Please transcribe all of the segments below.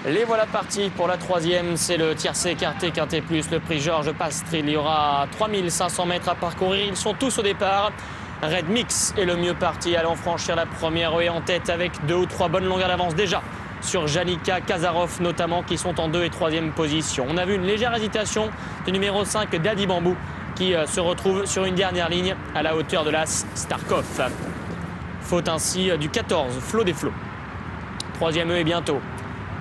Les voilà partis pour la troisième, c'est le tiercé écarté quinté plus, le prix Georges Pastril. Il y aura 3500 mètres à parcourir, ils sont tous au départ. Red Mix est le mieux parti, allant franchir la première haie en tête avec 2 ou 3 bonnes longueurs d'avance déjà sur Janika, Kazarov notamment, qui sont en 2 et 3e position. On a vu une légère hésitation du numéro 5 Daddy Bambou qui se retrouve sur une dernière ligne à la hauteur de l'As Starkov. Faute ainsi du 14, Flo des Flots. 3e haie bientôt.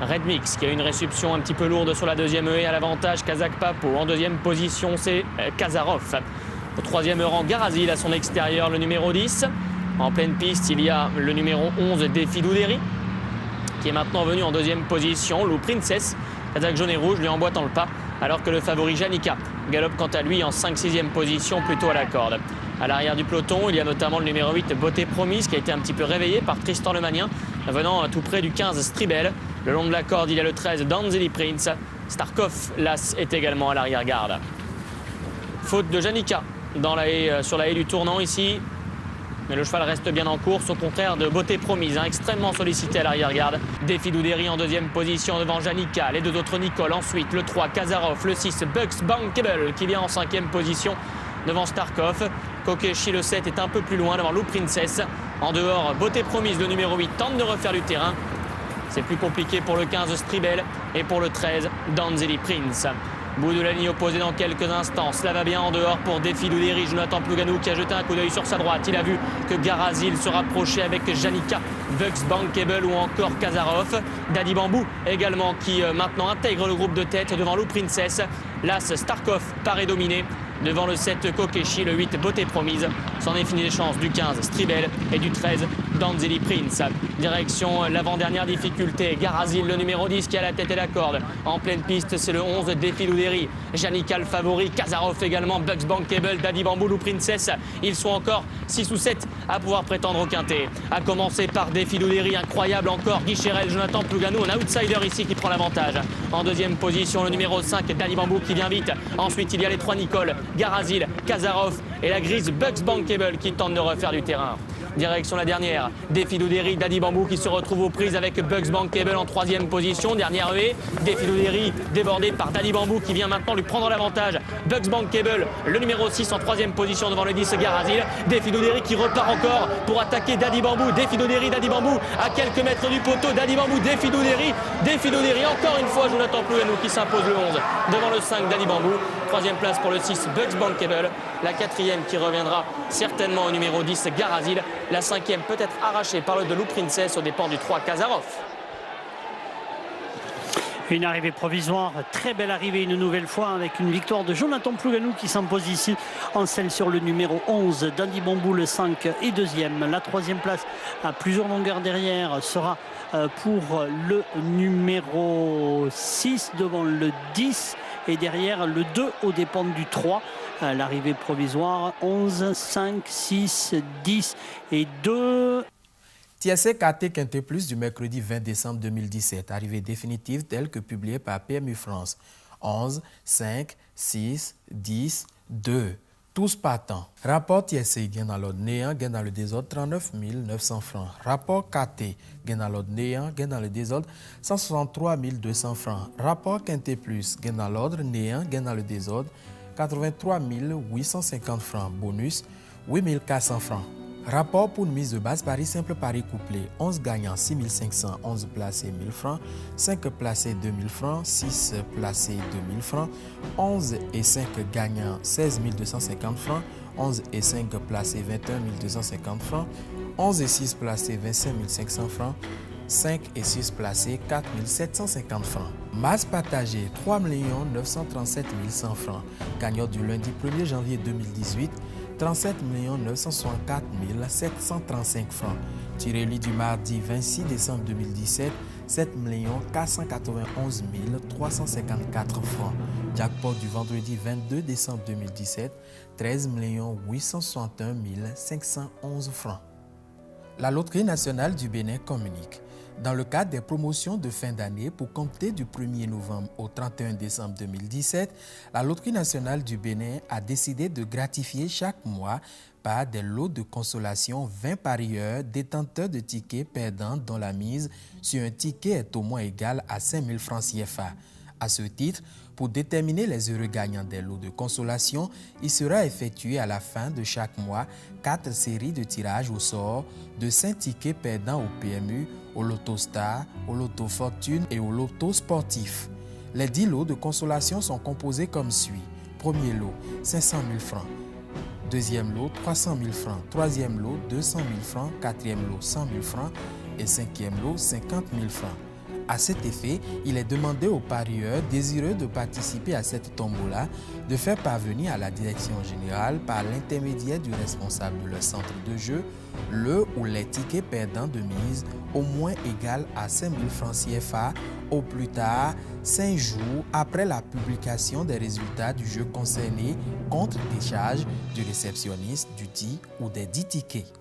Red Mix qui a une réception un petit peu lourde sur la 2e haie à l'avantage. Kazakh Papo en 2e position, c'est Kazarov. Au 3e rang, Garazil à son extérieur, le numéro 10. En pleine piste, il y a le numéro 11 Défi Doudéry qui est maintenant venu en 2e position. Lou Princess, Kazakh jaune et rouge, lui emboîtant le pas, alors que le favori Janika galope quant à lui en 5-6e position, plutôt à la corde. À l'arrière du peloton, il y a notamment le numéro 8 Beauté Promise qui a été un petit peu réveillé par Tristan Lemanien, venant tout près du 15 Stribel. Le long de la corde, il y a le 13 Danzeli Prince. Starkov, l'As, est également à l'arrière-garde. Faute de Janika sur la haie du tournant ici. Mais le cheval reste bien en course, au contraire de Beauté Promise, extrêmement sollicité à l'arrière-garde. Défi Doudéry en 2e position devant Janika. Les 2 autres Nicole. Ensuite, le 3 Kazarov, le 6 Bucks Bankable qui vient en 5e position devant Starkov. Kokeshi, le 7, est un peu plus loin devant Lou Princess. En dehors, Beauté Promise, le numéro 8, tente de refaire du terrain. C'est plus compliqué pour le 15 Stribel et pour le 13 Danzeli Prince. Bout de la ligne opposée dans quelques instants. Cela va bien en dehors pour Défi Doudéry. Jonathan Plouganou qui a jeté un coup d'œil sur sa droite. Il a vu que Garazil se rapprochait avec Janika, Bucks Bankable ou encore Kazarov. Daddy Bambou également qui maintenant intègre le groupe de tête devant Lou Princess. L'As Starkov paraît dominer devant le 7 Kokeshi, le 8 Beauté Promise. C'en est fini les chances du 15 Stribel et du 13 Danzeli Prince. Direction l'avant-dernière difficulté. Garazil, le numéro 10 qui a la tête et la corde. En pleine piste, c'est le 11 Défi Doudéry. Janika le favori, Kazarov également, Bucks Bankable, Daddy Bambou, Lou Princess. Ils sont encore 6 ou 7 à pouvoir prétendre au quintet. À commencer par Défi Doudéry, incroyable encore. Guy Chérel, Jonathan Plouganou, un outsider ici qui prend l'avantage. En 2e position, le numéro 5 Daddy Bambou qui vient vite. Ensuite, il y a les 3 Nicole, Garazil, Kazarov et la grise Bucks Bankable qui tente de refaire du terrain. Direction la dernière, Défi Doudéry, Daddy Bambou qui se retrouve aux prises avec Bucks Bankable en 3e position. Dernière haie, Défi Doudéry débordé par Daddy Bambou qui vient maintenant lui prendre l'avantage. Bucks Bankable, le numéro 6 en 3e position devant le 10 Garazil. Défi Doudéry qui repart encore pour attaquer Daddy Bambou. Défi Doudéry, Daddy Bambou à quelques mètres du poteau. Daddy Bambou, Défi Doudéry, encore une fois Jonathan Plouganou qui s'impose le 11 devant le 5 Daddy Bambou. 3e place pour le 6 Bucks Bankable. La 4e qui reviendra certainement au numéro 10 Garazil. La 5e peut-être arrachée par le de Lou Princess aux dépens du 3 Kazarov. Une arrivée provisoire, très belle arrivée une nouvelle fois avec une victoire de Jonathan Plouganou qui s'impose ici en selle sur le numéro 11. Dandy Bambou le 5 est 2e. La 3e place à plusieurs longueurs derrière sera pour le numéro 6 devant le 10 et derrière le 2 aux dépens du 3. L'arrivée provisoire 11, 5, 6, 10 et 2. Tiercé KT Quintet Plus du mercredi 20 décembre 2017. Arrivée définitive telle que publiée par PMU France. 11, 5, 6, 10, 2. Tous partants. Rapport Tiercé gain dans l'ordre néant, gain dans le désordre 39 900 francs. Rapport KT gain dans l'ordre néant, gain dans le désordre 163 200 francs. Rapport Quintet Plus gain dans l'ordre néant, gain dans le désordre 83 850 francs. Bonus 8 400 francs. Rapport pour une mise de base Paris simple Paris couplé. 11 gagnants 6 500, 11 placés 1000 francs, 5 placés 2000 francs, 6 placés 2000 francs, 11 et 5 gagnants 16 250 francs, 11 et 5 placés 21 250 francs, 11 et 6 placés 25 500 francs, 5 et 6 placés 4 750 francs. Masse partagée 3 937 100 francs. Gagnant du lundi 1er janvier 2018, 37 964 735 francs. Tiré-lit du mardi 26 décembre 2017, 7 491 354 francs. Jackpot du vendredi 22 décembre 2017, 13 861 511 francs. La Loterie nationale du Bénin communique. Dans le cadre des promotions de fin d'année pour compter du 1er novembre au 31 décembre 2017, la Loterie nationale du Bénin a décidé de gratifier chaque mois par des lots de consolation 20 parieurs détenteurs de tickets perdants dont la mise sur un ticket est au moins égale à 5 000 francs CFA. À ce titre, pour déterminer les heureux gagnants des lots de consolation, il sera effectué à la fin de chaque mois 4 séries de tirages au sort de 5 tickets perdants au PMU, au Loto Star, au Loto Fortune et au Loto Sportif. Les 10 lots de consolation sont composés comme suit. Premier lot, 500 000 francs. Deuxième lot, 300 000 francs. Troisième lot, 200 000 francs. Quatrième lot, 100 000 francs. Et cinquième lot, 50 000 francs. À cet effet, il est demandé aux parieurs désireux de participer à cette tombola de faire parvenir à la direction générale par l'intermédiaire du responsable de leur centre de jeu le ou les tickets perdants de mise au moins égal à 5 000 francs CFA au plus tard 5 jours après la publication des résultats du jeu concerné contre décharge du réceptionniste du dit ou des 10 tickets.